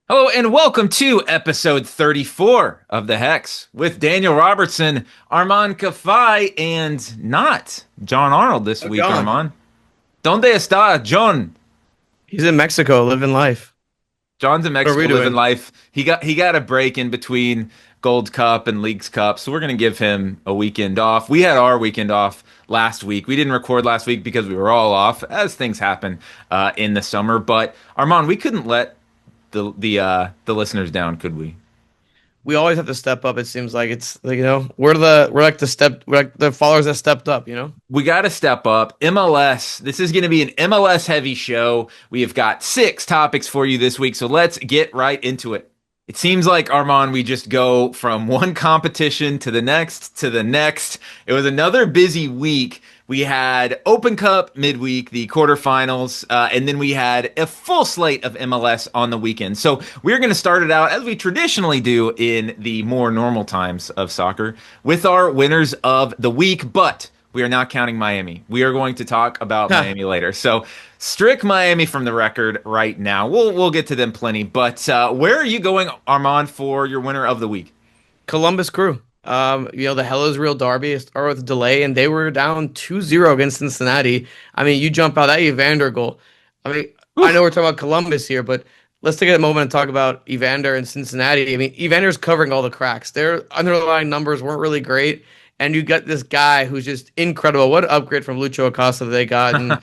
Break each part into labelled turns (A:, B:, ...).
A: Hello and welcome to episode 34 of The Hex with Daniel Robertson, Arman Kafai, and not John Arnold this
B: Oh,
A: week,
B: John.
A: Arman. ¿Dónde está John?
B: He's in Mexico living life.
A: John's in
B: What are
A: Mexico
B: we
A: living
B: doing?
A: life. He got a break in between Gold Cup and Leagues Cup, so we're going to give him a weekend off. We had our weekend off last week. We didn't record last week because we were all off, as things happen in the summer. But Arman, we couldn't let the listeners down, could we?
B: We always have to step up. It seems like it's like, we're like the followers that stepped up.
A: We got to step up. MLS. This is going to be an MLS heavy show. We have got 6 topics for you this week, so let's get right into it. It seems like, Armand, we just go from one competition to the next to the next. It was another busy week. We had Open Cup midweek, the quarterfinals, and then we had a full slate of MLS on the weekend. So we're going to start it out as we traditionally do in the more normal times of soccer with our winners of the week, but we are not counting Miami. We are going to talk about
B: Huh.
A: Miami later. So strict Miami from the record right now. We'll get to them plenty. But where are you going, Armand, for your winner of the week?
B: Columbus Crew. The Hellas Real Derby started with a delay, and they were down 2-0 against Cincinnati. I mean, you jump out that Evander goal. I mean, I know we're talking about Columbus here, but let's take a moment and talk about Evander and Cincinnati. I mean, Evander's covering all the cracks. Their underlying numbers weren't really great, and you got this guy who's just incredible. What an upgrade from Lucho Acosta they got, and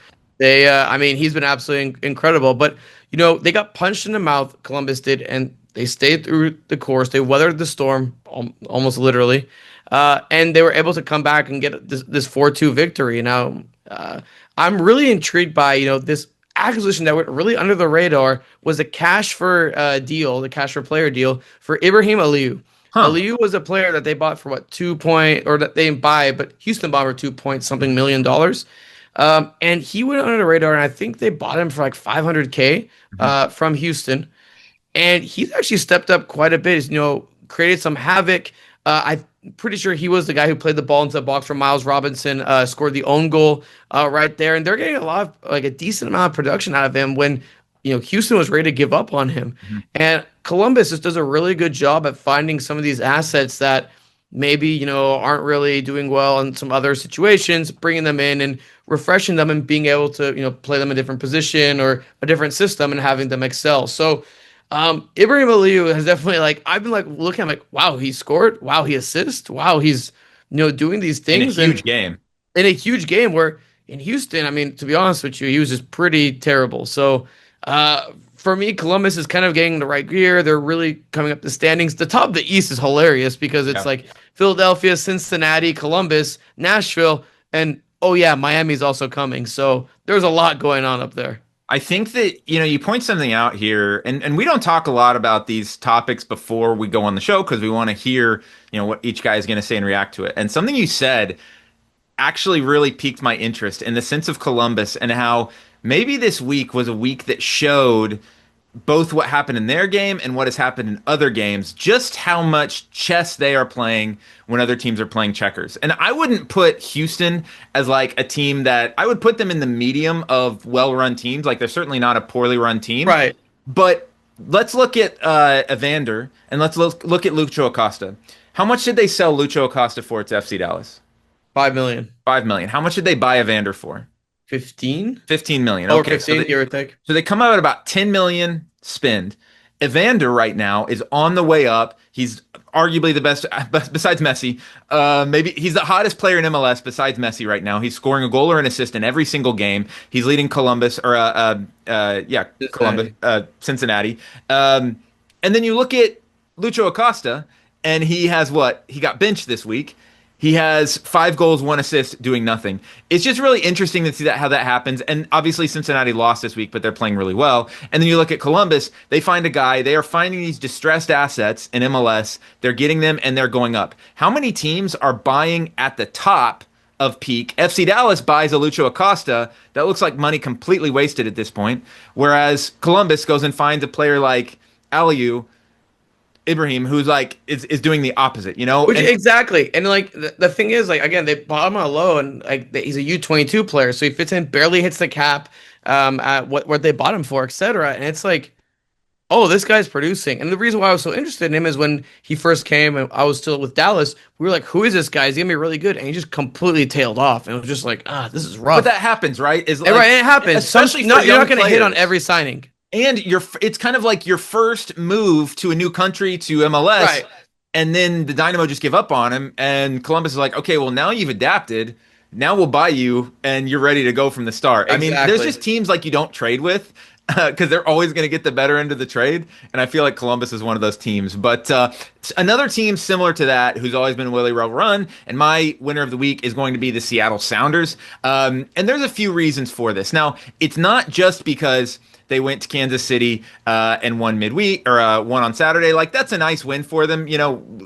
B: I mean, he's been absolutely incredible. But they got punched in the mouth. Columbus did, and they stayed through the course. They weathered the storm, almost literally, and they were able to come back and get this 4-2 victory. Now, I'm really intrigued by this acquisition that went really under the radar was a cash for deal, the cash for player deal for Ibrahim Aliyu.
A: Huh.
B: Aliyu was a player that they bought for what 2 point, or that they didn't buy, but Houston bought for 2 point something million dollars. And he went under the radar, and I think they bought him for like 500K from Houston. And he's actually stepped up quite a bit. He's, created some havoc. I'm pretty sure he was the guy who played the ball into the box for Miles Robinson, scored the own goal right there. And they're getting a lot of, like, a decent amount of production out of him when, Houston was ready to give up on him.
A: Mhm.
B: And Columbus just does a really good job at finding some of these assets that maybe, aren't really doing well in some other situations, bringing them in and refreshing them and being able to, play them a different position or a different system and having them excel. So, Ibrahim Aliyu has definitely, like, I've been like looking, I'm like, wow, he scored, wow, he assists, wow, he's doing these
A: In a
B: things, and
A: huge game.
B: in a huge game where in Houston, I mean, to be honest with you, he was just pretty terrible. So for me, Columbus is kind of getting the right gear. They're really coming up the standings. The top of the East is hilarious because it's
A: Yeah.
B: like Philadelphia, Cincinnati, Columbus, Nashville, and oh yeah, Miami's also coming. So there's a lot going on up there.
A: I think that, you point something out here, and we don't talk a lot about these topics before we go on the show because we want to hear, what each guy is going to say and react to it. And something you said actually really piqued my interest in the sense of Columbus and how maybe this week was a week that showed both what happened in their game and what has happened in other games, just how much chess they are playing when other teams are playing checkers. And I wouldn't put Houston as like a team that I would put them in the medium of well-run teams. Like they're certainly not a poorly run team,
B: Right.
A: but let's look at Evander and let's look at Lucho Acosta. How much did they sell Lucho Acosta for at FC Dallas?
B: 5 million.
A: 5 million. How much did they buy Evander for?
B: 15?
A: 15 million.
B: Or
A: Okay,
B: 15, give or take.
A: so they come out at about 10 million spend. Evander right now is on the way up. He's arguably the best besides Messi. Maybe he's the hottest player in MLS besides Messi right now. He's scoring a goal or an assist in every single game. He's leading Columbus or Columbus, Cincinnati. And then you look at Lucho Acosta, and he has what? He got benched this week. He has 5 goals, 1 assist, doing nothing. It's just really interesting to see how that happens. And obviously Cincinnati lost this week, but they're playing really well. And then you look at Columbus, they find a guy, they are finding these distressed assets in MLS. They're getting them and they're going up. How many teams are buying at the top of peak? FC Dallas buys a Lucho Acosta. That looks like money completely wasted at this point. Whereas Columbus goes and finds a player like Aliyu, Ibrahim, who's like is doing the opposite,
B: Which
A: And
B: exactly, and like the thing is, like, again, they bought him on a low, and like he's a U22 player, so he fits in, barely hits the cap, at what they bought him for, etc. And it's like, oh, this guy's producing. And the reason why I was so interested in him is when he first came and I was still with Dallas, we were like, who is this guy? He's gonna be really good. And he just completely tailed off. And it was just like, this is
A: But
B: rough.
A: that happens, right? Is
B: And
A: like,
B: right, and it happens.
A: especially for
B: You're
A: young
B: not gonna hit on
A: players.
B: every signing.
A: And it's kind of like your first move to a new country, to MLS,
B: Right.
A: and then the Dynamo just give up on him, and Columbus is like, okay, well, now you've adapted, now we'll buy you, and you're ready to go from the start. I mean, there's
B: Exactly.
A: just teams like you don't trade with because they're always going to get the better end of the trade, and I feel like Columbus is one of those teams. But another team similar to that, who's always been really well run, and my winner of the week is going to be the Seattle Sounders. And there's a few reasons for this. Now, it's not just because they went to Kansas City and won midweek, or won on Saturday. Like, that's a nice win for them.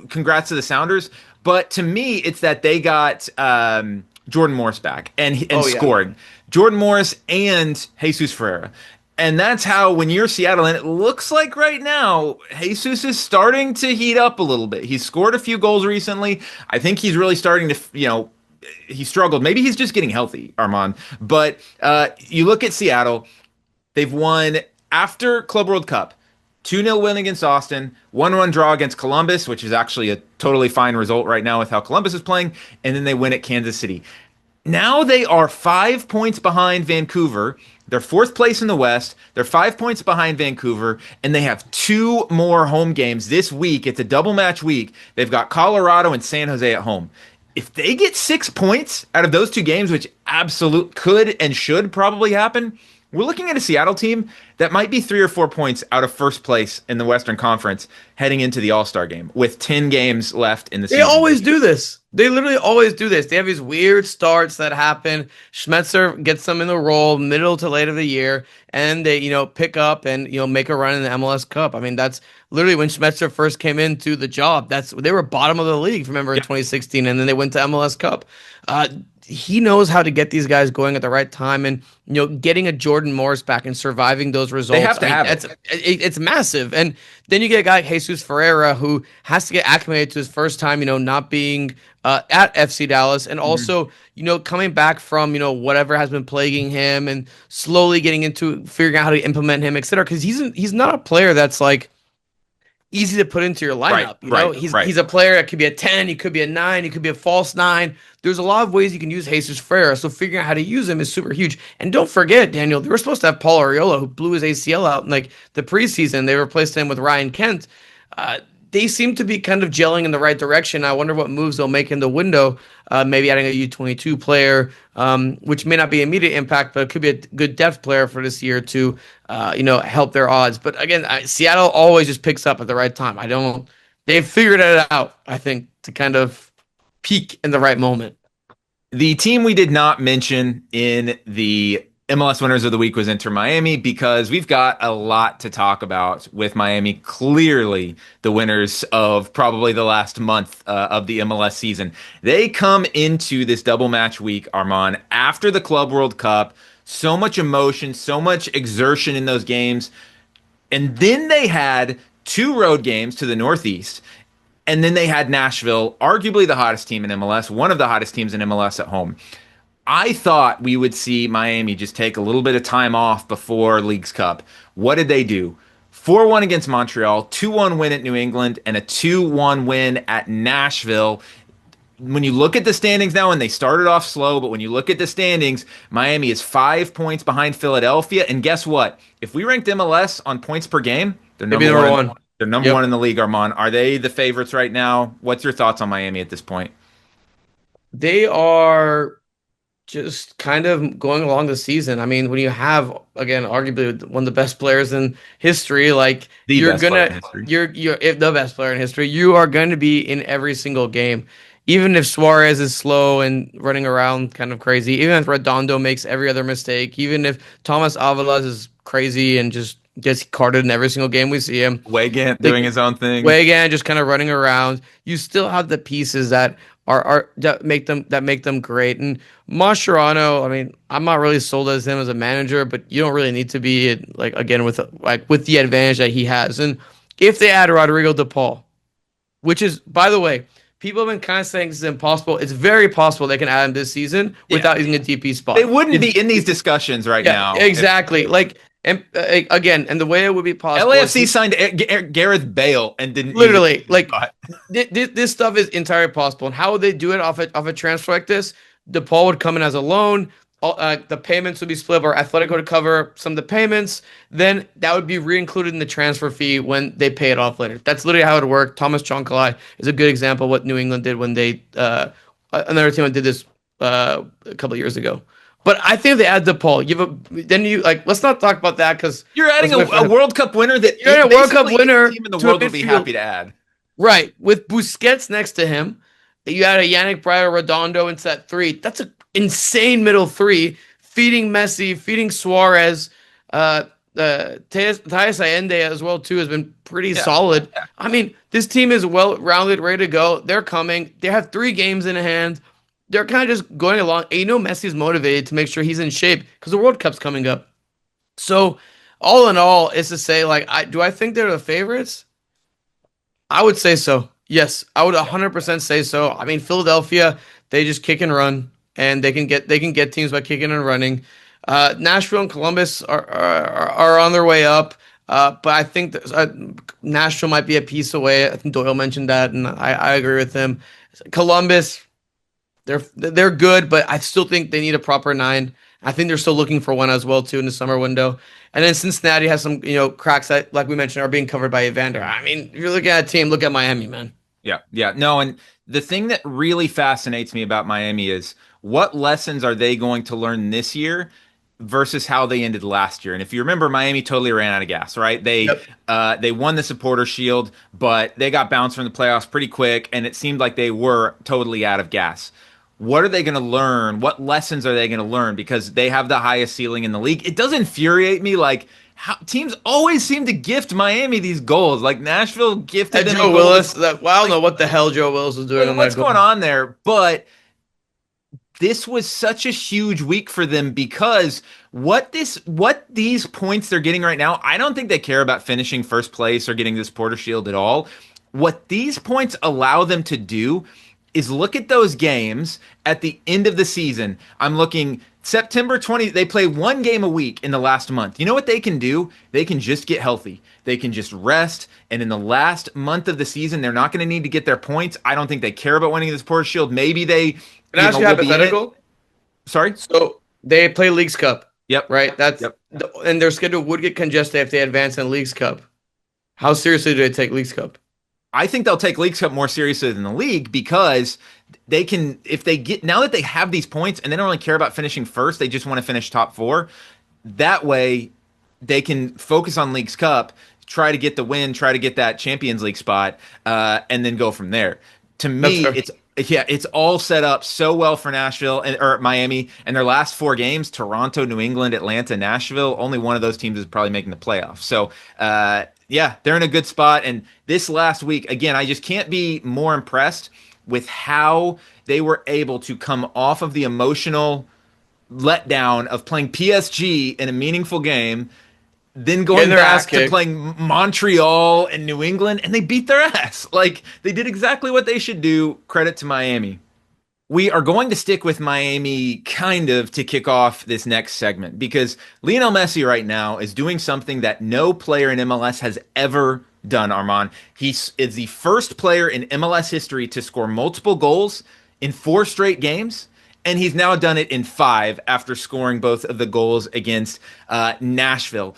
A: Congrats to the Sounders. But to me, it's that they got Jordan Morris back and
B: Oh yeah.
A: scored. Jordan Morris and Jesus Ferreira. And that's how, when you're Seattle, and it looks like right now, Jesus is starting to heat up a little bit. He's scored a few goals recently. I think he's really starting to, he struggled. Maybe he's just getting healthy, Arman. But you look at Seattle, they've won after Club World Cup. 2-0 win against Austin, 1-1 draw against Columbus, which is actually a totally fine result right now with how Columbus is playing, and then they win at Kansas City. Now they are 5 points behind Vancouver. They're fourth place in the West. They're 5 points behind Vancouver, and they have two more home games this week. It's a double match week. They've got Colorado and San Jose at home. If they get 6 points out of those two games, which absolute could and should probably happen, we're looking at a Seattle team that might be 3 or 4 points out of first place in the Western Conference heading into the All-Star game with 10 games left in the
B: They
A: season.
B: always do this. They literally always do this. They have these weird starts that happen. Schmetzer gets them in the role middle to late of the year, and they, pick up and make a run in the MLS Cup. I mean, that's literally when Schmetzer first came into the job. They were bottom of the league, remember, in 2016, and then they went to MLS Cup. He knows how to get these guys going at the right time, and getting a Jordan Morris back and surviving those results.
A: They have to have it.
B: It's massive. And then you get a guy like Jesus Ferreira who has to get acclimated to his first time, not being at FC Dallas, and also coming back from whatever has been plaguing him, and slowly getting into figuring out how to implement him, etc. Because he's not a player that's like easy to put into your lineup. He's a player that could be a 10, he could be a 9, he could be a false 9. There's a lot of ways you can use Jesus Ferreira, so figuring out how to use him is super huge. And don't forget, Daniel, they were supposed to have Paul Arriola, who blew his ACL out in like the preseason. They replaced him with Ryan Kent. They seem to be kind of gelling in the right direction. I wonder what moves they'll make in the window. Maybe adding a U22 player, which may not be immediate impact, but it could be a good depth player for this year to, help their odds. But again, Seattle always just picks up at the right time. They've figured it out, I think, to kind of peak in the right moment.
A: The team we did not mention in the MLS Winners of the Week was Inter Miami, because we've got a lot to talk about with Miami. Clearly the winners of probably the last month of the MLS season. They come into this double match week, Arman, after the Club World Cup. So much emotion, so much exertion in those games. And then they had two road games to the Northeast. And then they had Nashville, arguably the hottest team in MLS, one of the hottest teams in MLS at home. I thought we would see Miami just take a little bit of time off before Leagues Cup. What did they do? 4-1 against Montreal, 2-1 win at New England, and a 2-1 win at Nashville. When you look at the standings now, and they started off slow, but when you look at the standings, Miami is 5 points behind Philadelphia. And guess what? If we ranked MLS on points per game, they're number one. They're number one in the league, Armand. Are they the favorites right now? What's your thoughts on Miami at this point?
B: They are just kind of going along the season. I mean, when you have, again, arguably one of the best players in history, like you're if the best player in history, you are going to be in every single game. Even if Suarez is slow and running around kind of crazy, even if Redondo makes every other mistake, even if Thomas Avalos is crazy and just gets carded in every single game we see him.
A: Weigand doing his own thing.
B: Weigand just kind of running around. You still have the pieces that that make them great. And Mascherano, I mean, I'm not really sold as him as a manager, but you don't really need to be, like, again, with the advantage that he has. And if they add Rodrigo De Paul, which is, by the way, people have been kind of saying this is impossible. It's very possible they can add him this season without using a DP spot.
A: They wouldn't be in these discussions right now.
B: Exactly. And again, and the way it would be possible is
A: LAFC signed Gareth Bale and didn't use it
B: literally
A: in the
B: like
A: spot.
B: this stuff is entirely possible. And how would they do it off a transfer like this? DePaul would come in as a loan. The payments would be split, or Atletico would cover some of the payments. Then that would be re-included in the transfer fee when they pay it off later. That's literally how it would work. Thomas Chonkalai is a good example of what New England did when they another team that did this a couple of years ago. But I think they add DePaul. Then you like let's not talk about that because
A: You're adding a World Cup winner that
B: you're a World Cup winner
A: team in the
B: to a
A: world would be
B: midfield.
A: happy to add.
B: Right. With Busquets next to him, you add a Yannick Bryer Redondo into that three. That's an insane middle three, feeding Messi, feeding Suarez. Thais Allende as well, too, has been pretty solid.
A: Yeah.
B: I mean, this team is well-rounded, ready to go. They're coming. They have 3 games in hand. They're kind of just going along. And you know Messi's motivated to make sure he's in shape because the World Cup's coming up. So, all in all, is to say, like, do I think they're the favorites? I would say so. Yes, I would 100% say so. I mean, Philadelphia, they just kick and run, and they can get teams by kicking and running. Nashville and Columbus are on their way up, but I think Nashville might be a piece away. I think Doyle mentioned that, and I agree with him. Columbus, they're good, but I still think they need a proper 9. I think they're still looking for one as well too in the summer window. And then Cincinnati has some, cracks that, like we mentioned, are being covered by Evander. I mean, if you're looking at a team, look at Miami, man.
A: Yeah. No, and the thing that really fascinates me about Miami is what lessons are they going to learn this year versus how they ended last year. And if you remember, Miami totally ran out of gas, right? They won the Supporter Shield, but they got bounced from the playoffs pretty quick, and it seemed like they were totally out of gas. What are they going to learn? What lessons are they going to learn? Because they have the highest ceiling in the league. It does infuriate me, like how teams always seem to gift Miami these goals. Like Nashville gifted them
B: Joe Willis. I don't know what the hell Joe Willis was doing.
A: What's going on there? But this was such a huge week for them because what these points they're getting right now, I don't think they care about finishing first place or getting this Porter Shield at all. What these points allow them to do is look at those games at the end of the season. I'm looking September 20, they play 1 game a week in the last month. You know what they can do? They can just get healthy. They can just rest. And in the last month of the season, they're not going to need to get their points. I don't think they care about winning this Porter Shield. Maybe they
B: Can I ask you hypothetical?
A: Sorry?
B: So they play Leagues Cup.
A: Yep.
B: Right? And their schedule would get congested if they advance in Leagues Cup. How seriously do they take Leagues Cup?
A: I think they'll take Leagues Cup more seriously than the league because they can, if they get, now that they have these points and they don't really care about finishing first, they just want to finish top 4. That way they can focus on Leagues Cup, try to get the win, try to get that Champions League spot, and then go from there. To me, it's all set up so well for Nashville or Miami and their last 4 games, Toronto, New England, Atlanta, Nashville. Only one of those teams is probably making the playoffs. So, yeah, they're in a good spot. And this last week, again, I just can't be more impressed with how they were able to come off of the emotional letdown of playing PSG in a meaningful game, then going back to playing Montreal and New England, and they beat their ass. Like, they did exactly what they should do. Credit to Miami. We are going to stick with Miami kind of to kick off this next segment because Lionel Messi right now is doing something that no player in MLS has ever done, Arman. He is the first player in MLS history to score multiple goals in 4 straight games, and he's now done it in 5 after scoring both of the goals against Nashville.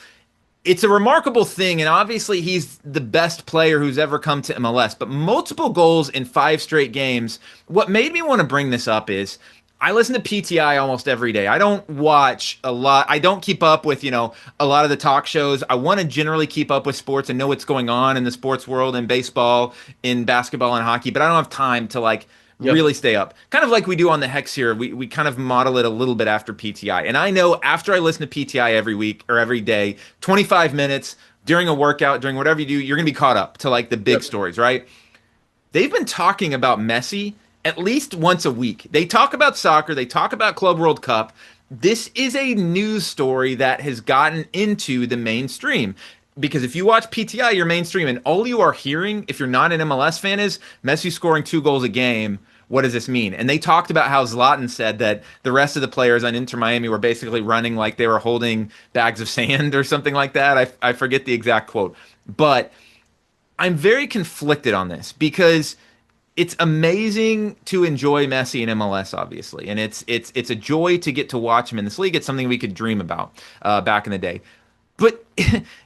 A: It's a remarkable thing, and obviously he's the best player who's ever come to MLS, but multiple goals in 5 straight games. What made me want to bring this up is I listen to PTI almost every day. I don't watch a lot. I don't keep up with, a lot of the talk shows. I want to generally keep up with sports and know what's going on in the sports world, in baseball, in basketball and hockey, but I don't have time to really stay up. Kind of like we do on the Hex here. We kind of model it a little bit after PTI. And I know after I listen to PTI every week or every day, 25 minutes during a workout, during whatever you do, you're going to be caught up to the big stories, right? They've been talking about Messi at least once a week. They talk about soccer. They talk about Club World Cup. This is a news story that has gotten into the mainstream. Because if you watch PTI, you're mainstream, and all you are hearing, if you're not an MLS fan, is Messi scoring 2 goals a game, what does this mean? And they talked about how Zlatan said that the rest of the players on Inter Miami were basically running like they were holding bags of sand or something like that. I forget the exact quote. But I'm very conflicted on this because it's amazing to enjoy Messi in MLS, obviously, and it's a joy to get to watch him in this league. It's something we could dream about back in the day. But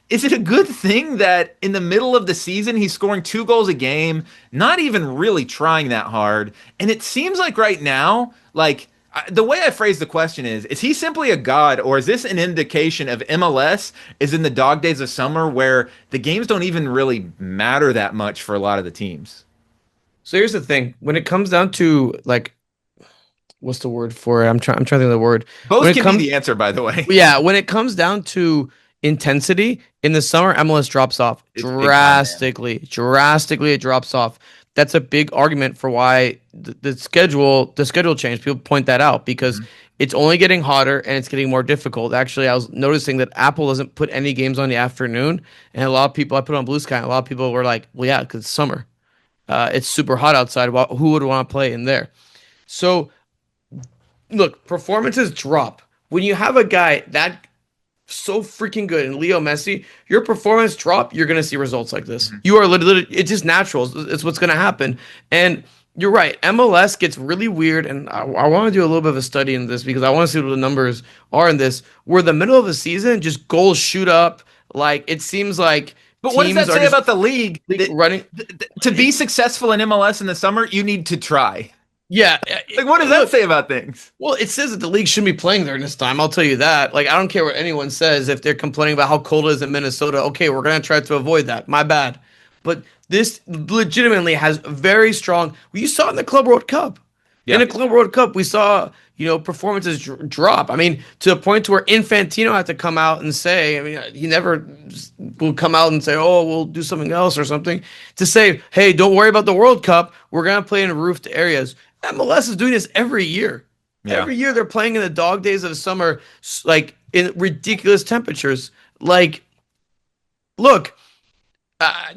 A: is it a good thing that in the middle of the season he's scoring 2 goals a game, not even really trying that hard? And it seems like right now, like the way I phrase the question is he simply a god, or is this an indication of MLS is in the dog days of summer where the games don't even really matter that much for a lot of the teams?
B: So here's the thing. When it comes down to like what's the word for it? I'm trying to think of the word.
A: Both can be the answer, by the way.
B: Yeah, when it comes down to intensity in the summer, MLS drops off drastically. Drastically, it drops off. That's a big argument for why the schedule change. People point that out because it's only getting hotter and it's getting more difficult. Actually, I was noticing that Apple doesn't put any games on the afternoon, and a lot of people I put on Blue Sky. And a lot of people were like, "Well, yeah, because it's summer. It's super hot outside. Well, who would want to play in there?" So, look, performances drop when you have a guy that so freaking good and Leo Messi, your performance drop, you're going to see results like this. You are literally, it's just natural. It's what's going to happen. And you're right. MLS gets really weird. And I want to do a little bit of a study in this because I want to see what the numbers are in this. Where the middle of the season, just goals shoot up. Like, it seems like.
A: But what does that say about the league?
B: Running
A: to be successful in MLS in the summer, you need to try.
B: Yeah.
A: Like, what does that say about things?
B: Well, it says that the league shouldn't be playing there this time. I'll tell you that. Like, I don't care what anyone says. If they're complaining about how cold it is in Minnesota, okay, we're going to try to avoid that. My bad. But this legitimately has very strong. You saw it in the Club World Cup. Yeah. In the Club World Cup, we saw, performances drop. I mean, to the point to where Infantino had to come out and say, I mean, he never will come out and say, oh, we'll do something else or something. To say, hey, don't worry about the World Cup. We're going to play in roofed areas. MLS is doing this every year. Yeah. Every year they're playing in the dog days of the summer, like in ridiculous temperatures. Like, look,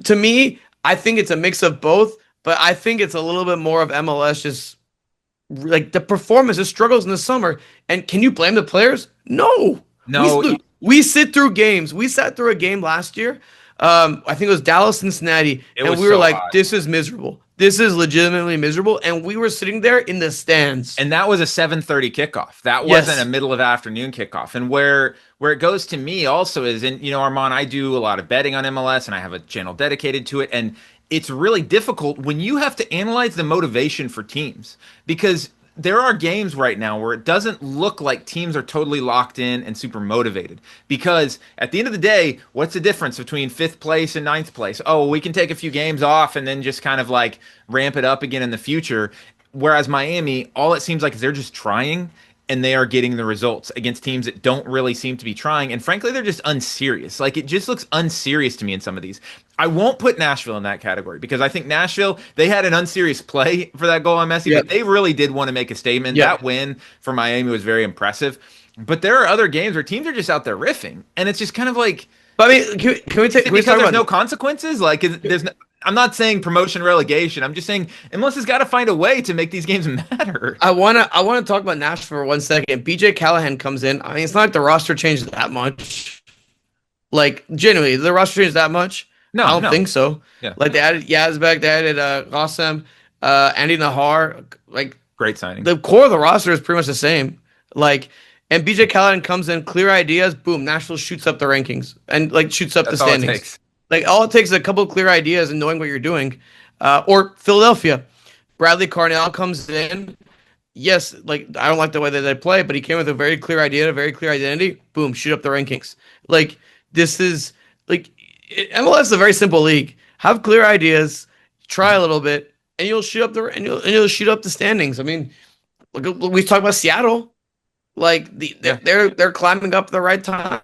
B: to me, I think it's a mix of both, but I think it's a little bit more of MLS just like the performance, the struggles in the summer. And can you blame the players? No. We sit through games. We sat through a game last year. I think it was Dallas, Cincinnati, and we were so like, hot. This is miserable. This is legitimately miserable, and we were sitting there in the stands.
A: And that was a 7:30 kickoff. That wasn't a middle of afternoon kickoff. And where it goes to me also is, and Arman, I do a lot of betting on MLS, and I have a channel dedicated to it, and it's really difficult when you have to analyze the motivation for teams because there are games right now where it doesn't look like teams are totally locked in and super motivated because at the end of the day, what's the difference between 5th place and 9th place? Oh, we can take a few games off and then just kind of like ramp it up again in the future. Whereas Miami, all it seems like is they're just trying and they are getting the results against teams that don't really seem to be trying. And frankly, they're just unserious. Like, it just looks unserious to me in some of these. I won't put Nashville in that category because I think Nashville, they had an unserious play for that goal on Messi, but they really did want to make a statement. That win for Miami was very impressive. But there are other games where teams are just out there riffing. And it's just kind of like,
B: but I mean, can we
A: because there's no consequences? Like, there's no, I'm not saying promotion relegation. I'm just saying MLS has got to find a way to make these games matter.
B: I wanna talk about Nashville for 1 second. BJ Callahan comes in. I mean, it's not like the roster changed that much. Like, genuinely, the roster changed that much? No, I don't think so. Yeah. Like, they added Yazbek, they added Qassem, Andy Nahar. Like,
A: great signing.
B: The core of the roster is pretty much the same. Like, and BJ Callahan comes in, clear ideas, boom, Nashville shoots up the rankings and like shoots up the standings. All it takes is a couple of clear ideas and knowing what you're doing. Or Philadelphia, Bradley Carnell comes in. Yes, like, I don't like the way that they play, but he came with a very clear idea, a very clear identity. Boom, shoot up the rankings. Like, this is like MLS is a very simple league. Have clear ideas, try a little bit, and you'll shoot up you'll shoot up the standings. I mean, look, we talked about Seattle. Like, they're climbing up at the right time.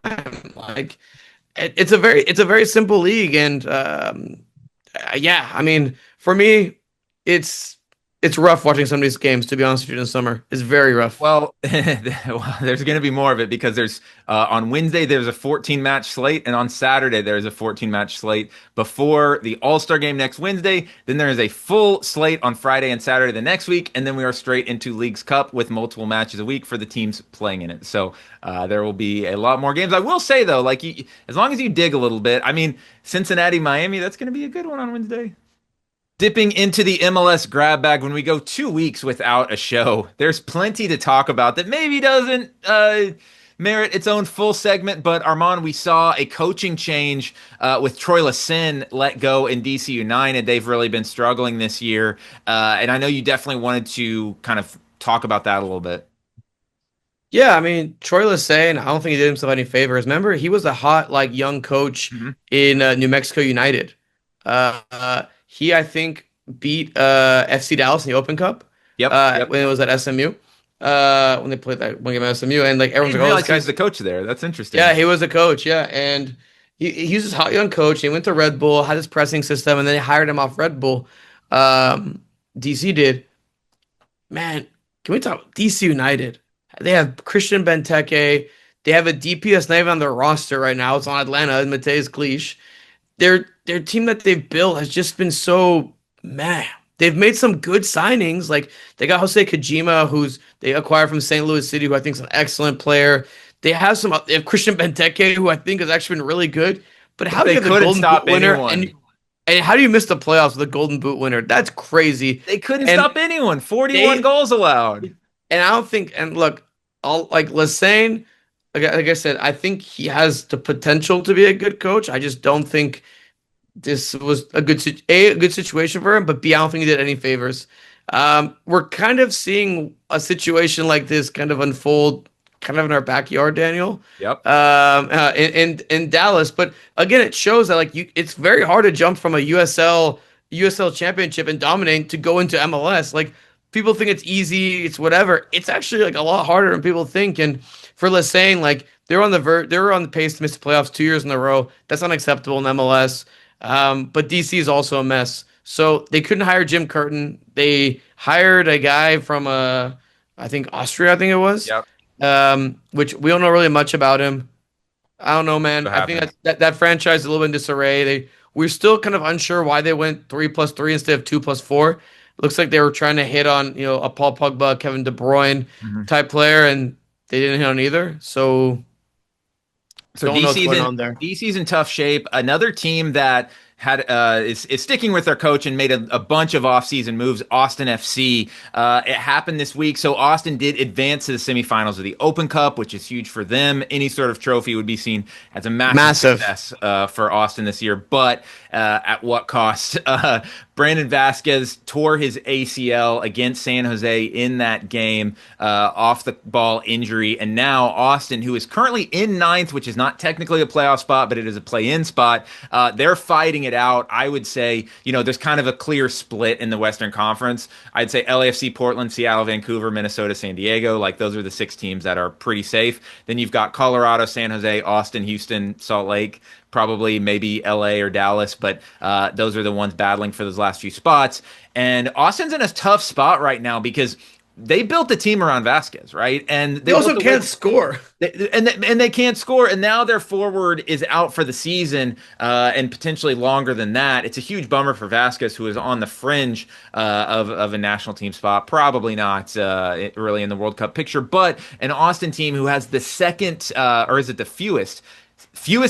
B: Like, it's a very simple league, and I mean, for me, it's it's rough watching some of these games, to be honest with you, in the summer. It's very rough.
A: Well, there's going to be more of it because there's on Wednesday there's a 14 match slate, and on Saturday there's a 14 match slate before the All-Star game next Wednesday. Then there is a full slate on Friday and Saturday the next week, and then we are straight into Leagues Cup with multiple matches a week for the teams playing in it. So there will be a lot more games. I will say though, like as long as you dig a little bit, I mean Cincinnati, Miami, that's going to be a good one on Wednesday. Dipping into the MLS grab bag when we go 2 weeks without a show, there's plenty to talk about that maybe doesn't merit its own full segment. But Arman, we saw a coaching change with Troy Lesesne let go in DC United. They've really been struggling this year, and I know you definitely wanted to kind of talk about that a little bit.
B: Yeah, I mean, Troy Lesesne, I don't think he did himself any favors. Remember, he was a hot, like, young coach in New Mexico United. He, I think, beat FC Dallas in the Open Cup
A: Yep.
B: when it was at SMU. When they played that one game at SMU, and like
A: I
B: everyone's
A: didn't
B: like, "Oh,
A: realize
B: this
A: he was
B: guy's."
A: the coach there. That's interesting.
B: Yeah, he was a coach. Yeah, and he's this hot young coach. He went to Red Bull, had his pressing system, and then they hired him off Red Bull. DC did. Man, can we talk DC United? They have Christian Benteke. They have a DPS not even on their roster right now. It's on Atlanta and Mateus Clich. Their team that they've built has just been so meh. They've made some good signings. Like they got Jose Kojima, who's they acquired from St. Louis City, who I think is an excellent player. They have Christian Benteke, who I think has actually been really good. But how do
A: They
B: you have the
A: couldn't
B: Golden
A: stop
B: Boot winner
A: anyone.
B: and how do you miss the playoffs with a Golden Boot winner? That's crazy.
A: They couldn't
B: And
A: stop anyone. 41
B: they
A: goals allowed.
B: and I don't think and look, all like Lesesne, like I said, I think he has the potential to be a good coach. I just don't think this was a good situation for him, but B, I don't think he did any favors. We're kind of seeing a situation like this kind of unfold kind of in our backyard, Daniel.
A: Yep.
B: In Dallas, but again, it shows that it's very hard to jump from a USL championship and dominate to go into MLS. Like people think it's easy, it's whatever. It's actually like a lot harder than people think. And for Lesesne, like they're on the pace to miss the playoffs 2 years in a row. That's unacceptable in MLS. But DC is also a mess. So they couldn't hire Jim Curtin. They hired a guy from I think Austria, I think it was.
A: Yep.
B: Which we don't know really much about him. I don't know, man.
A: What
B: I think
A: happened?
B: that franchise is a little bit in disarray. We're still kind of unsure why they went 3+3 instead of 2+4. Looks like they were trying to hit on, a Paul Pogba, Kevin De Bruyne
A: Mhm.
B: type player, and they didn't hit on either. So
A: So
B: don't know what's going on there.
A: DC's in tough shape. Another team that had is sticking with their coach and made a bunch of offseason moves. Austin FC. It happened this week. So Austin did advance to the semifinals of the Open Cup, which is huge for them. Any sort of trophy would be seen as a massive success for Austin this year. But at what cost? Brandon Vazquez tore his ACL against San Jose in that game, off the ball injury. And now Austin, who is currently in ninth, which is not technically a playoff spot, but it is a play-in spot, they're fighting it out. I would say, there's kind of a clear split in the Western Conference. I'd say LAFC, Portland, Seattle, Vancouver, Minnesota, San Diego. Like those are the 6 teams that are pretty safe. Then you've got Colorado, San Jose, Austin, Houston, Salt Lake, probably maybe LA or Dallas, but those are the ones battling for those last few spots. And Austin's in a tough spot right now because they built the team around Vazquez, right? And
B: They also can't score.
A: They can't score, and now their forward is out for the season, and potentially longer than that. It's a huge bummer for Vazquez, who is on the fringe of a national team spot. Probably not really in the World Cup picture, but an Austin team who has the second, or is it the fewest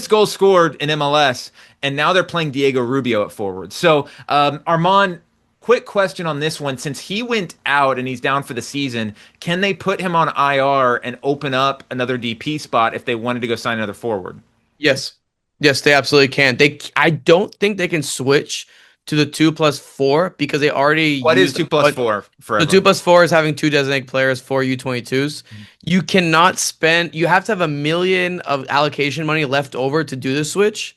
A: goals scored in MLS, and now they're playing Diego Rubio at forward. So, Arman, quick question on this one. Since he went out and he's down for the season, can they put him on IR and open up another DP spot if they wanted to go sign another forward?
B: Yes. Yes, they absolutely can. I don't think they can switch to the 2+4 because they already
A: What is
B: used
A: 2+4 for
B: the 2+4 is having 2 designated players for U22s. You cannot spend. You have to have $1 million of allocation money left over to do the switch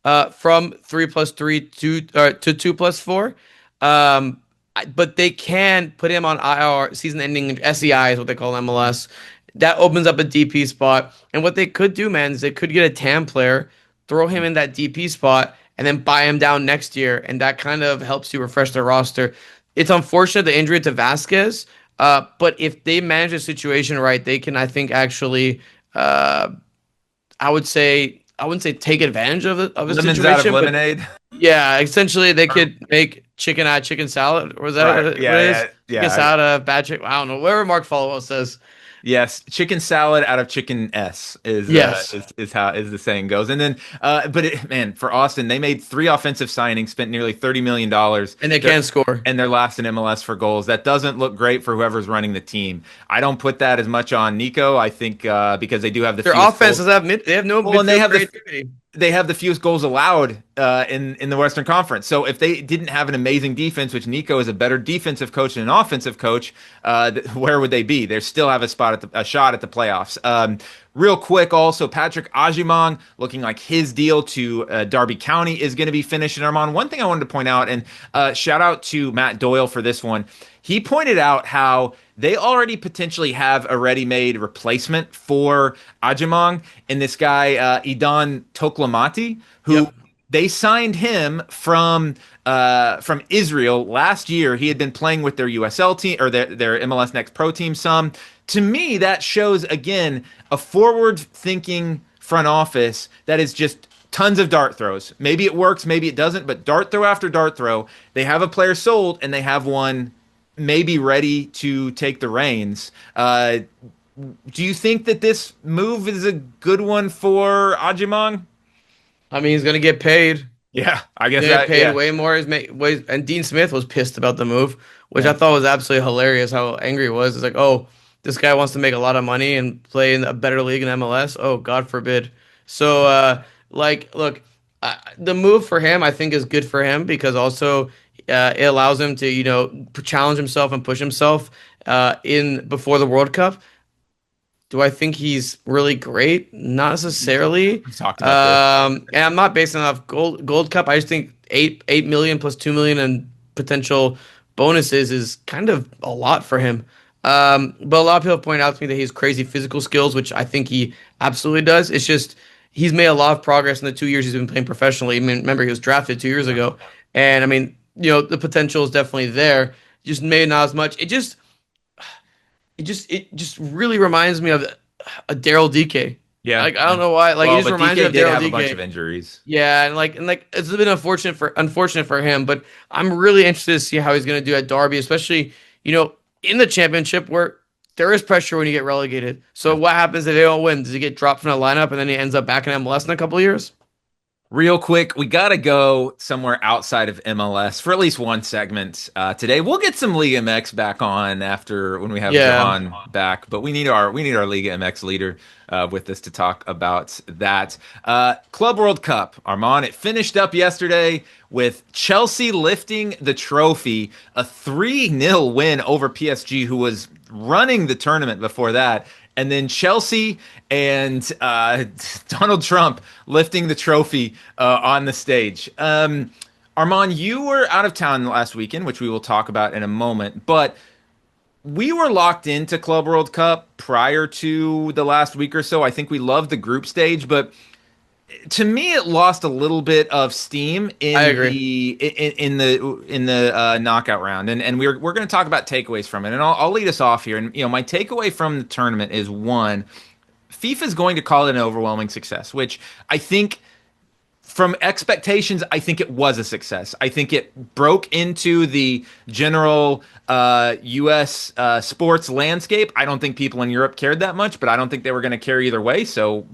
B: from 3+3 to 2+4. But they can put him on IR, season-ending SEI is what they call MLS. That opens up a DP spot. And what they could do, man, is they could get a TAM player, throw him in that DP spot, and then buy him down next year. And that kind of helps you refresh their roster. It's unfortunate the injury to Vazquez, but if they manage the situation right, they can, I think, actually, uh, I wouldn't say take advantage of the
A: Lemons out of
B: situation, but
A: lemonade.
B: yeah, essentially they could make chicken out of chicken salad. Or is that
A: Right.
B: what
A: Yeah.
B: it is?
A: Yeah.
B: Chicken
A: Yeah.
B: salad out of bad chicken. I don't know. Whatever Mark Followill says.
A: Yes, chicken salad out of chicken S
B: Yes,
A: is how is the saying goes. And then man, for Austin, they made three offensive signings, spent nearly $30 million.
B: and they
A: They're
B: can score.
A: and they're last in MLS for goals. That doesn't look great for whoever's running the team. I don't put that as much on Nico. I think because they do have the
B: Their
A: fewest
B: offense
A: goals.
B: does have they have no
A: Well, and
B: midfield creativity.
A: they have the fewest goals allowed in the Western Conference. So if they didn't have an amazing defense, which Nico is a better defensive coach than an offensive coach, where would they be? They still have a shot at the playoffs. Real quick, also Patrick Agyemang looking like his deal to Derby County is going to be finished. And Armand, one thing I wanted to point out, and shout out to Matt Doyle for this one. He pointed out how they already potentially have a ready-made replacement for Agyemang in this guy Idan Toklamati, who
B: Yep.
A: they signed him from Israel last year. He had been playing with their USL team or their MLS Next Pro team some. To me, that shows again a forward-thinking front office that is just tons of dart throws. Maybe it works, maybe it doesn't, but dart throw after dart throw. They have a player sold and they have one maybe ready to take the reins. Do you think that this move is a good one for Agyemang?
B: I mean, he's gonna get paid.
A: Yeah, I
B: He's
A: guess
B: gonna get
A: that.
B: paid
A: Yeah,
B: way more. And Dean Smith was pissed about the move, which I
A: yeah.
B: thought was absolutely hilarious. How angry he was. It's like, oh, this guy wants to make a lot of money and play in a better league in MLS. Oh, God forbid. So, look, the move for him, I think, is good for him because also it allows him to, challenge himself and push himself in before the World Cup. Do I think he's really great? Not necessarily.
A: We talked about this.
B: And I'm not basing it off Gold Cup. I just think 8 million plus 2 million and potential bonuses is kind of a lot for him. But a lot of people point out to me that he has crazy physical skills, which I think he absolutely does. It's just he's made a lot of progress in the 2 years he's been playing professionally. I mean, remember he was drafted 2 years ago, and I mean, the potential is definitely there. Just maybe not as much. It just really reminds me of a Daryl DK.
A: Yeah.
B: Like I don't know why. Like it
A: Well,
B: just
A: but
B: reminds me
A: DK
B: of
A: did
B: Daryl
A: have a bunch of
B: DK.
A: injuries.
B: Yeah, and like it's been unfortunate for him, but I'm really interested to see how he's gonna do at Derby, especially, in the championship where there is pressure when you get relegated. So what happens if they don't win? Does he get dropped from the lineup and then he ends up back in MLS in a couple of years?
A: Real quick, we got to go somewhere outside of MLS for at least one segment today. We'll get some Liga MX back on after when we have
B: Yeah.
A: Johan back, but we need our Liga MX leader with us to talk about that. Club World Cup, Arman. It finished up yesterday with Chelsea lifting the trophy, a 3-0 win over PSG, who was running the tournament before that. And then Chelsea and Donald Trump lifting the trophy on the stage. Armand, you were out of town last weekend, which we will talk about in a moment, but we were locked into Club World Cup prior to the last week or so. I think we loved the group stage, but to me, it lost a little bit of steam
B: I
A: in
B: agree.
A: the knockout round, and we're going to talk about takeaways from it, and I'll lead us off here. And my takeaway from the tournament is one: FIFA is going to call it an overwhelming success, which I think from expectations, I think it was a success. I think it broke into the general U.S. Sports landscape. I don't think people in Europe cared that much, but I don't think they were going to care either way. So,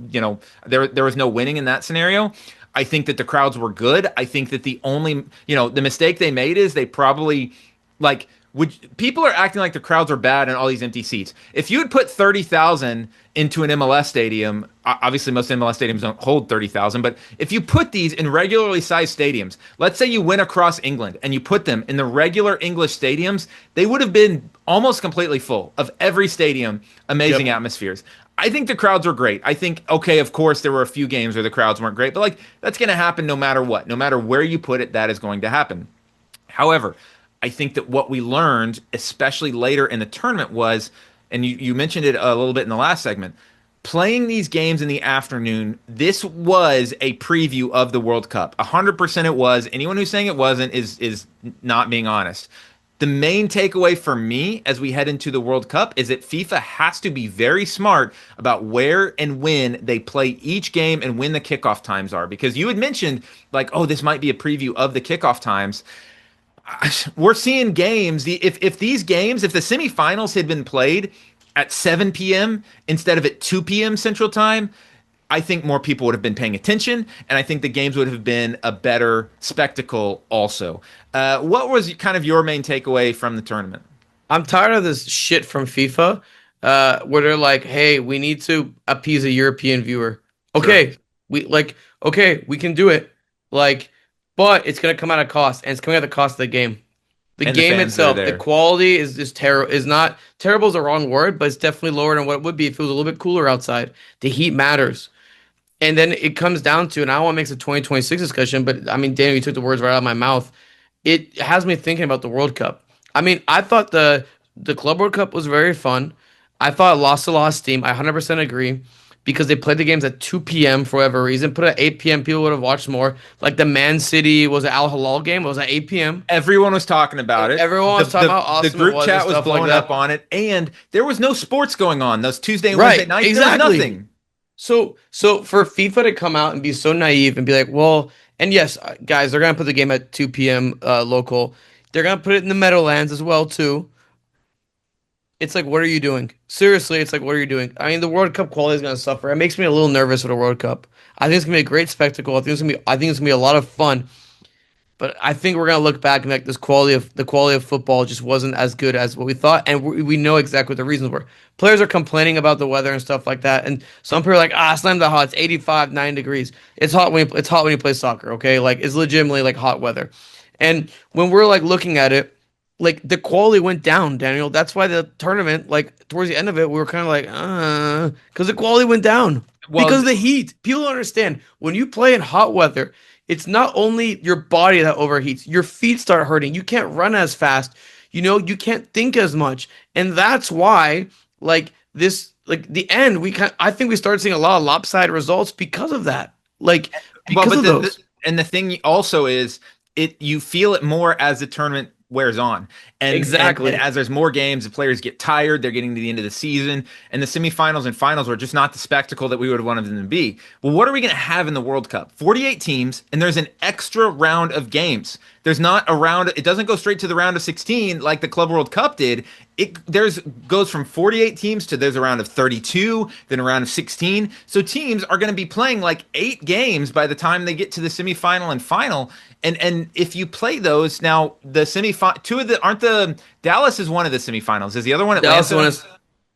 A: there was no winning in that scenario. I think that the crowds were good. I think that the mistake they made is they probably like would people are acting like the crowds are bad and all these empty seats. If you had put 30,000 into an MLS stadium, obviously most MLS stadiums don't hold 30,000, but if you put these in regularly sized stadiums, let's say you went across England and you put them in the regular English stadiums, they would have been almost completely full of every stadium, amazing
B: Yep.
A: atmospheres. I think the crowds were great. I think, okay, of course, there were a few games where the crowds weren't great, but like that's going to happen no matter what. No matter where you put it, that is going to happen. However, I think that what we learned, especially later in the tournament, was, and you mentioned it a little bit in the last segment, playing these games in the afternoon, this was a preview of the World Cup. 100% it was. Anyone who's saying it wasn't is not being honest. The main takeaway for me as we head into the World Cup is that FIFA has to be very smart about where and when they play each game and when the kickoff times are. Because you had mentioned, like, oh, this might be a preview of the kickoff times. We're seeing games. If these games, if the semifinals had been played at 7 p.m. instead of at 2 p.m. Central Time, I think more people would have been paying attention, and I think the games would have been a better spectacle also. What was kind of your main takeaway from the tournament?
B: I'm tired of this shit from FIFA, where they're like, "Hey, we need to appease a European viewer."
A: Sure.
B: Okay, we can do it. Like, but it's gonna come at a cost, and it's coming at the cost of the game. The
A: And the
B: game
A: fans that are
B: itself, the
A: there.
B: quality is terrible. Is not terrible is the wrong word, but it's definitely lower than what it would be if it was a little bit cooler outside. The heat matters. And then it comes down to, and I don't want to make it a 2026 discussion, but I mean, Daniel, you took the words right out of my mouth. It has me thinking about the World Cup. I mean, I thought the Club World Cup was very fun. I thought it lost a lot of steam. I 100% agree because they played the games at 2 p.m. for whatever reason. Put it at 8 p.m. People would have watched more. Like the Man City was it Al Hilal game. It was at 8 p.m.
A: Everyone was talking about it.
B: Everyone
A: The,
B: was talking
A: the,
B: about how
A: the
B: awesome it
A: group
B: was and
A: chat was
B: stuff like
A: blowing up
B: that.
A: on it, and there was no sports going on those Tuesday and Wednesday
B: Right,
A: nights. There was
B: exactly.
A: nothing.
B: So for FIFA to come out and be so naive and be like, well, and yes, guys, they're gonna put the game at 2 p.m. Local. They're gonna put it in the Meadowlands as well too. It's like, what are you doing? Seriously, it's like, what are you doing? I mean, the World Cup quality is gonna suffer. It makes me a little nervous with the World Cup. I think it's gonna be a great spectacle. I think it's gonna be a lot of fun. But I think we're gonna look back and like the quality of football just wasn't as good as what we thought, and we know exactly what the reasons were. Players are complaining about the weather and stuff like that, and some people are like, it's not that hot. It's 85, 9 degrees. It's hot when you play soccer. Okay, like it's legitimately like hot weather. And when we're like looking at it, like the quality went down, Daniel. That's why the tournament, like towards the end of it, we were kind of like, because the quality went down because
A: Well,
B: of the heat. People don't understand when you play in hot weather. It's not only your body that overheats, your feet start hurting. You can't run as fast. You can't think as much. And that's why, like this, like the end, I think we started seeing a lot of lopsided results because of that. Like
A: Well,
B: because
A: but
B: of those.
A: and the thing also is you feel it more as the tournament wears on. And
B: Exactly.
A: as there's more games, the players get tired, they're getting to the end of the season, and the semifinals and finals were just not the spectacle that we would have wanted them to be. Well, what are we going to have in the World Cup? 48 teams, and there's an extra round of games. There's not a round, it doesn't go straight to the round of 16 like the Club World Cup did. It goes from 48 teams to there's a round of 32, then a round of 16. So teams are going to be playing like 8 games by the time they get to the semifinal and final. And if you play those now, the semifinal, two of the aren't the Dallas is one of the semifinals. Is the other one
B: Dallas one
A: Atlanta?
B: is,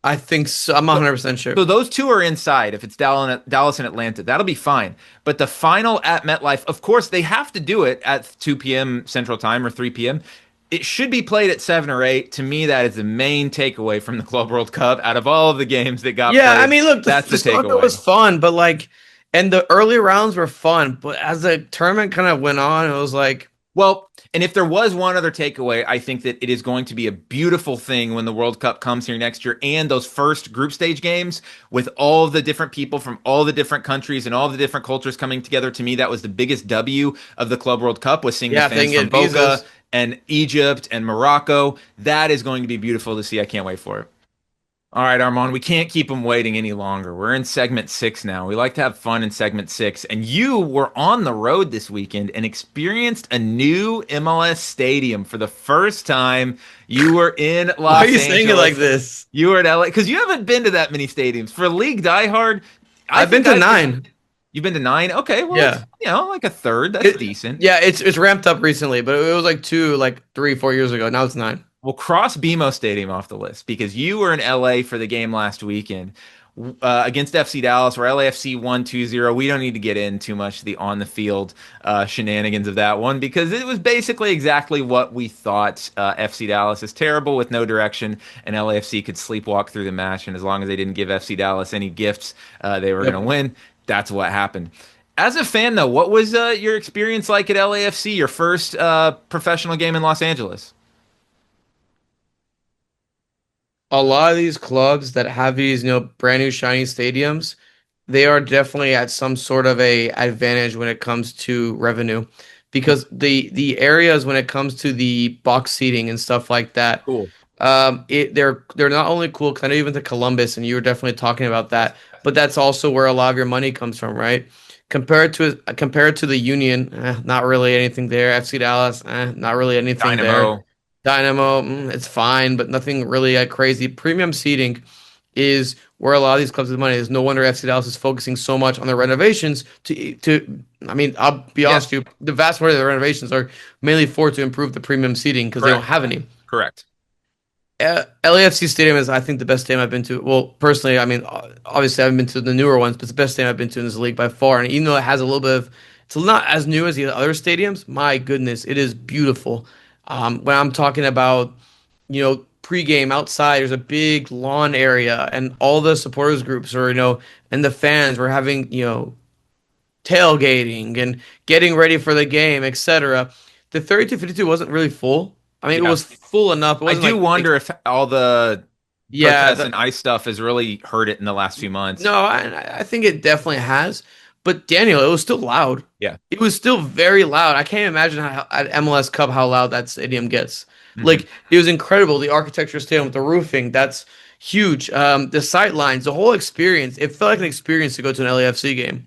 B: I think so. I'm 100% sure.
A: So those two are inside. If it's Dallas and Atlanta, that'll be fine. But the final at MetLife, of course, they have to do it at 2 p.m. Central Time or 3 p.m. It should be played at 7 or 8. To me, that is the main takeaway from the Club World Cup. Out of all of the games that got
B: Yeah, I
A: played,
B: mean, look,
A: that's
B: the
A: the
B: soccer was
A: takeaway.
B: fun, but like, and the early rounds were fun, but as the tournament kind of went on, it was like,
A: Well, and if there was one other takeaway, I think that it is going to be a beautiful thing when the World Cup comes here next year and those first group stage games with all the different people from all the different countries and all the different cultures coming together. To me, that was the biggest W of the Club World Cup was seeing the
B: yeah, if they
A: fans
B: can
A: from
B: get
A: Boca
B: visas.
A: and Egypt and Morocco. That is going to be beautiful to see. I can't wait for it. All right, Armand, we can't keep them waiting any longer. We're in segment 6 now. We like to have fun in segment 6. And you were on the road this weekend and experienced a new MLS stadium for the first time. You were in
B: Why are
A: Los
B: you saying it like
A: Angeles.
B: this?
A: You were in LA because you haven't been to that many stadiums. For a league diehard, I
B: I've been
A: think
B: to
A: I've been.
B: 9.
A: You've been to 9? Okay, well, that's,
B: Yeah.
A: like a third. That's
B: It,
A: decent.
B: yeah, it's ramped up recently, but it was like 2, like 3, 4 years ago. Now it's 9.
A: We'll cross BMO Stadium off the list because you were in LA for the game last weekend against FC Dallas, where LAFC won 2-0. We don't need to get in too much the on the field shenanigans of that one because it was basically exactly what we thought. FC Dallas is terrible with no direction, and LAFC could sleepwalk through the match. And as long as they didn't give FC Dallas any gifts, they were going to
B: Yep.
A: win. That's what happened. As a fan, though, what was your experience like at LAFC, your first professional game in Los Angeles?
B: A lot of these clubs that have these, brand new shiny stadiums, they are definitely at some sort of a advantage when it comes to revenue because the areas when it comes to the box seating and stuff like that,
A: Cool.
B: they're not only cool because I know you went to Columbus and you were definitely talking about that, but that's also where a lot of your money comes from, right? Compared to the Union, not really anything there. FC Dallas, not really anything there.
A: Dynamo.
B: Dynamo, it's fine, but nothing really crazy. Premium seating is where a lot of these clubs have money. There's no wonder FC Dallas is focusing so much on their renovations to. I mean, I'll be
A: Yeah,
B: honest with you, the vast majority of the renovations are mainly to improve the premium seating because they don't
A: correct.
B: have any.
A: Correct.
B: LAFC Stadium is, I think, the best stadium I've been to. Well, personally, I mean, obviously, I haven't been to the newer ones, but it's the best stadium I've been to in this league by far. And even though it has a little bit of, it's not as new as the other stadiums. My goodness, it is beautiful. When I'm talking about, pregame outside, there's a big lawn area, and all the supporters groups, or and the fans were having, tailgating and getting ready for the game, etc. The 32-52 wasn't really full. I mean, it
A: Yeah.
B: was full enough. It
A: I
B: wasn't
A: do wonder if all the
B: yeah,
A: protests and ice stuff has really hurt it in the last few months.
B: no, I think it definitely has. But Daniel, it was still loud.
A: Yeah.
B: It was still very loud. I can't imagine how at MLS Cup how loud that stadium gets.
A: Hmm.
B: Like it was incredible. The architecture stadium with the roofing, that's huge. The sight lines, the whole experience. It felt like an experience to go to an LAFC game.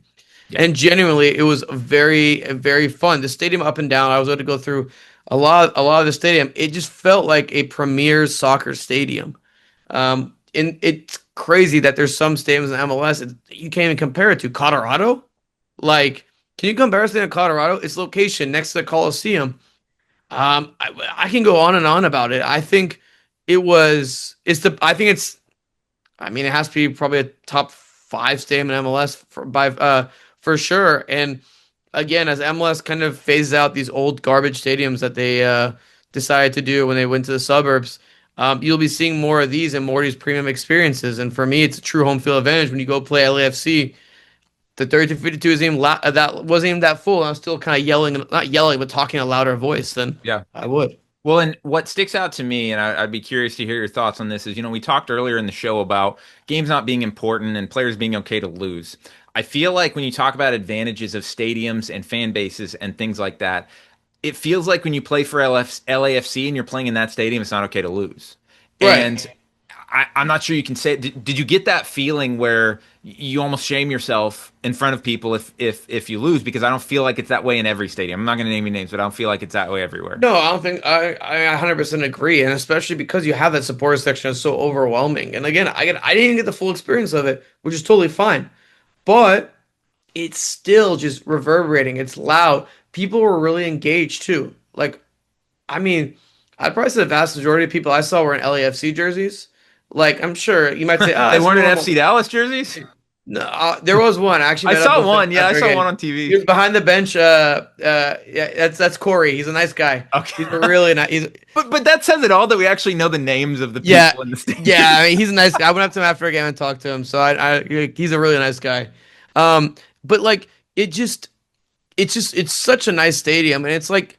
A: Yeah.
B: And genuinely, it was very, very fun. The stadium up and down. I was able to go through a lot of the stadium. It just felt like a premier soccer stadium. And it's crazy that there's some stadiums in MLS you can't even compare it to. Colorado, like, can you compare us to Colorado? Its location next to the Coliseum. I can go on and on about it. I think it was. It's the. I think it's. I mean, it has to be probably a top five stadium in MLS for sure. And again, as MLS kind of phases out these old garbage stadiums that they decided to do when they went to the suburbs, you'll be seeing more of these and more of these premium experiences. And for me, it's a true home field advantage when you go play LAFC. The 32-52 is that wasn't even that full. And I was still kind of yelling, not yelling, but talking a louder voice than
A: Yeah.
B: I would.
A: Well, and what sticks out to me, and I'd be curious to hear your thoughts on this, is, we talked earlier in the show about games not being important and players being okay to lose. I feel like when you talk about advantages of stadiums and fan bases and things like that, it feels like when you play for LAFC and you're playing in that stadium, it's not okay to lose.
B: Right.
A: And I'm not sure you can say. Did you get that feeling where you almost shame yourself in front of people if you lose? Because I don't feel like it's that way in every stadium. I'm not going to name any names, but I don't feel like it's that way everywhere.
B: No, I don't think I 100% agree, and especially because you have that supporter section that's so overwhelming. And again, I didn't even get the full experience of it, which is totally fine. But it's still just reverberating. It's loud. People were really engaged too. Like, I mean, I'd probably say the vast majority of people I saw were in LAFC jerseys. Like, I'm sure you might say,
A: They
B: it's
A: weren't in
B: normal.
A: FC Dallas jerseys.
B: No, there was one. I actually
A: I
B: met up
A: saw
B: with him
A: one. Yeah, I
B: after a
A: saw
B: game.
A: one on
B: He was
A: TV.
B: behind the bench. Yeah, that's Corey. He's a nice guy. He's a
A: Okay,
B: really nice. He's
A: but that says it all that we actually know the names of the
B: yeah,
A: people in the stadium.
B: yeah. I mean, he's a nice guy. I went up to him after a game and talked to him. So he's a really nice guy. But like, it's such a nice stadium, and it's like,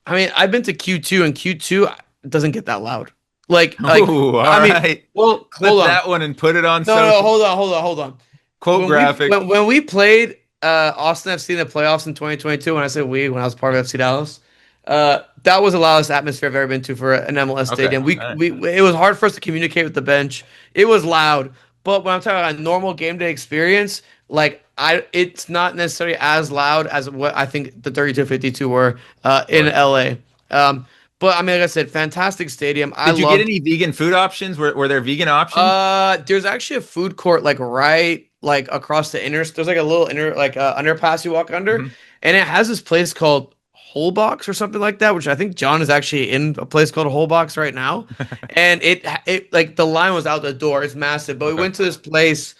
B: I mean, I've been to Q2, and Q2 doesn't get that loud. Like,
A: Ooh,
B: I
A: all
B: mean,
A: right.
B: well,
A: Clip
B: hold on.
A: that one and put it on
B: No,
A: social.
B: hold on.
A: Quote graphic.
B: When we played Austin FC in the playoffs in 2022, when I say when I was part of FC Dallas, that was the loudest atmosphere I've ever been to for an MLS
A: Okay.
B: stadium.
A: All right.
B: We it was hard for us to communicate with the bench. It was loud, but when I'm talking about a normal game day experience, like it's not necessarily as loud as what I think the 32-52 were in
A: Right.
B: LA. But I mean, like I said, fantastic stadium. I
A: Did you get
B: loved.
A: any vegan food options? Were there vegan options?
B: There's actually a food court like right like across the inner. There's like a little inner like underpass you walk under,
A: Mhm.
B: and it has this place called Whole Box or something like that, which I think John is actually in a place called Whole Box right now, and it like the line was out the door. It's massive, but we
A: Okay.
B: went to this place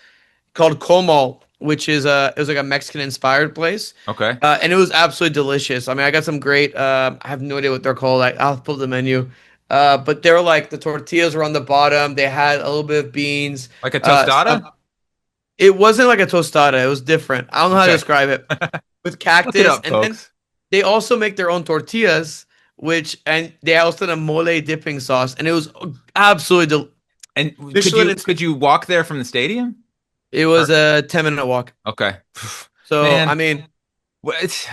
B: called Comal, which is it was like a Mexican inspired place.
A: Okay.
B: And it was absolutely delicious. I mean, I got some great. I have no idea what they're called. I'll pull the menu. But they were like the tortillas were on the bottom. They had a little bit of beans.
A: Like a
B: Some,
A: tostada?
B: it wasn't like a tostada. It was different. I don't know how to
A: Okay.
B: describe it. With
A: Look it
B: cactus,
A: up,
B: and then
A: folks.
B: they also make their own tortillas, and they also had a mole dipping sauce, and it was absolutely
A: And
B: Michelin.
A: could you walk there from the stadium?
B: It was a 10-minute walk.
A: Okay.
B: So
A: Man,
B: I mean,
A: well, it's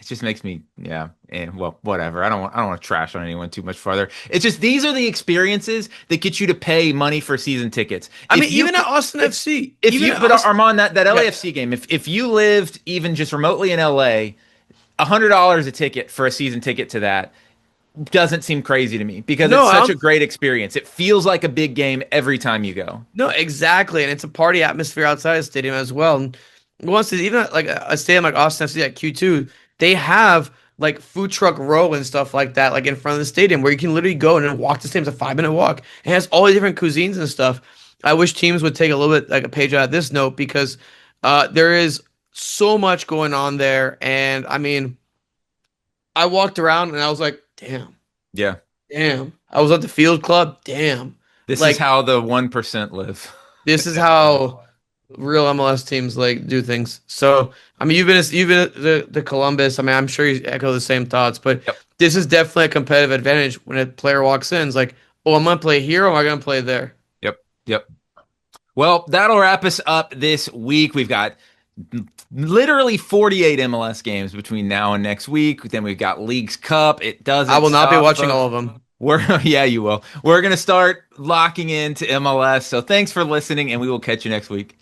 A: it just makes me, yeah, and well, whatever. I don't want to trash on anyone too much farther. It's just these are the experiences that get you to pay money for season tickets.
B: I mean, even at Austin FC,
A: If
B: even
A: you,
B: at
A: but
B: Austin,
A: Armand, that
B: yeah,
A: LAFC game, if you lived even just remotely in LA, $100 a ticket for a season ticket to that doesn't seem crazy to me because
B: no,
A: it's such a
B: I'm
A: great experience. It feels like a big game every time you go.
B: no, exactly, and it's a party atmosphere outside the stadium as well. And once it's even at, like a stadium like Austin FC at Q2, they have like food truck row and stuff like that, like in front of the stadium, where you can literally go and then walk the stadium. It's a 5 minute walk. It has all the different cuisines and stuff. I wish teams would take a little bit like a page out of this note because there is so much going on there, and I mean, I walked around and I was like, damn,
A: Yeah.
B: damn. I was at the field club, damn.
A: This is
B: Like
A: how the 1% live.
B: this is how real MLS teams like do things. So I mean, you've been at the Columbus. I mean, I'm sure you echo the same thoughts, but
A: Yep.
B: this is definitely a competitive advantage when a player walks in. It's like, oh, I'm gonna play here, or am I gonna play there?
A: Yep. Yep. Well, that'll wrap us up this week. We've got literally 48 MLS games between now and next week. Then we've got Leagues Cup. It
B: I
A: doesn't
B: will not be
A: stop,
B: watching
A: folks.
B: all of them.
A: We're yeah, you will. We're gonna start locking into MLS. So thanks for listening, and we will catch you next week.